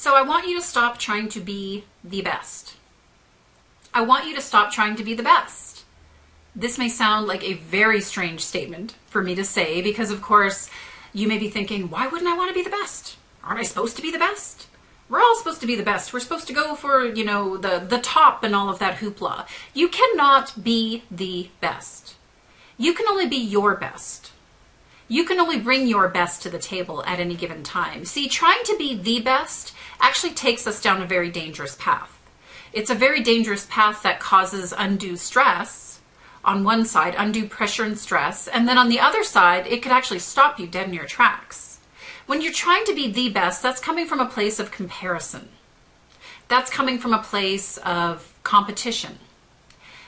So I want you to stop trying to be the best. I want you to stop trying to be the best. This may sound like a very strange statement for me to say because, of course, you may be thinking, why wouldn't I want to be the best? Aren't I supposed to be the best? We're all supposed to be the best. We're supposed to go for, the top and all of that hoopla. You cannot be the best. You can only be your best. You can only bring your best to the table at any given time. See, trying to be the best actually takes us down a very dangerous path. It's a very dangerous path that causes undue stress on one side, undue pressure and stress, and then on the other side, it could actually stop you dead in your tracks. When you're trying to be the best, that's coming from a place of comparison. That's coming from a place of competition.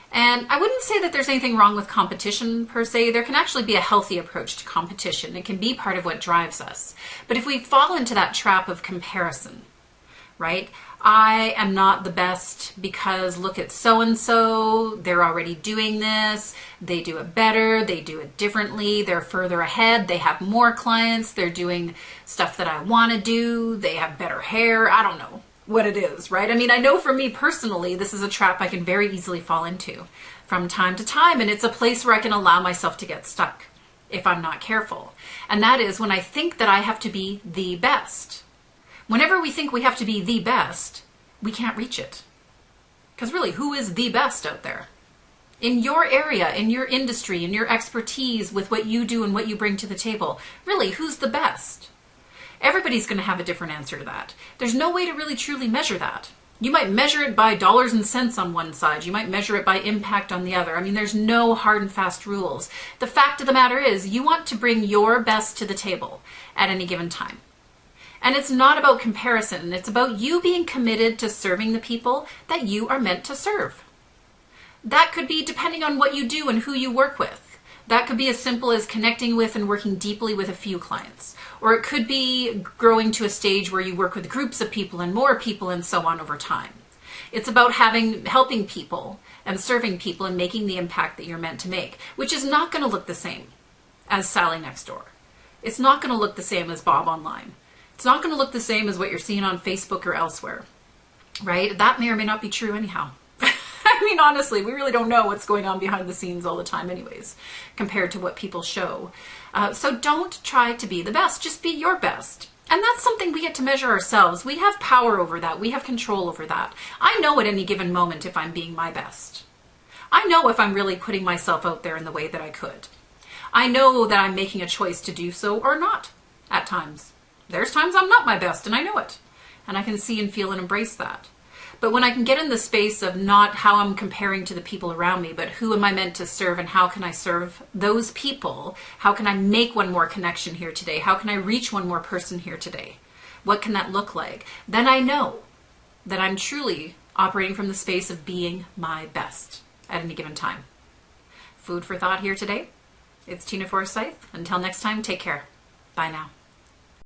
And I wouldn't say that there's anything wrong with competition per se. There can actually be a healthy approach to competition. It can be part of what drives us. But if we fall into that trap of comparison, right? I am not the best because look at so-and-so, they're already doing this, they do it better, they do it differently, they're further ahead, they have more clients, they're doing stuff that I want to do, they have better hair, I don't know what it is, right? I mean, I know for me personally, this is a trap I can very easily fall into from time to time, and it's a place where I can allow myself to get stuck if I'm not careful. And that is when I think that I have to be the best. Whenever we think we have to be the best, we can't reach it. Because really, who is the best out there? In your area, in your industry, in your expertise with what you do and what you bring to the table, really, who's the best? Everybody's going to have a different answer to that. There's no way to really truly measure that. You might measure it by dollars and cents on one side. You might measure it by impact on the other. I mean, there's no hard and fast rules. The fact of the matter is, you want to bring your best to the table at any given time. And it's not about comparison. It's about you being committed to serving the people that you are meant to serve. That could be depending on what you do and who you work with. That could be as simple as connecting with and working deeply with a few clients. Or it could be growing to a stage where you work with groups of people and more people and so on over time. It's about helping people and serving people and making the impact that you're meant to make, which is not going to look the same as Sally next door. It's not going to look the same as Bob online. It's not going to look the same as what you're seeing on Facebook or elsewhere, right? That may or may not be true anyhow. I mean, honestly, we really don't know what's going on behind the scenes all the time anyways, compared to what people show. So don't try to be the best. Just be your best. And that's something we get to measure ourselves. We have power over that. We have control over that. I know at any given moment if I'm being my best. I know if I'm really putting myself out there in the way that I could. I know that I'm making a choice to do so or not at times. There's times I'm not my best and I know it. And I can see and feel and embrace that. But when I can get in the space of not how I'm comparing to the people around me, but who am I meant to serve and how can I serve those people? How can I make one more connection here today? How can I reach one more person here today? What can that look like? Then I know that I'm truly operating from the space of being my best at any given time. Food for thought here today. It's Tina Forsyth. Until next time, take care. Bye now.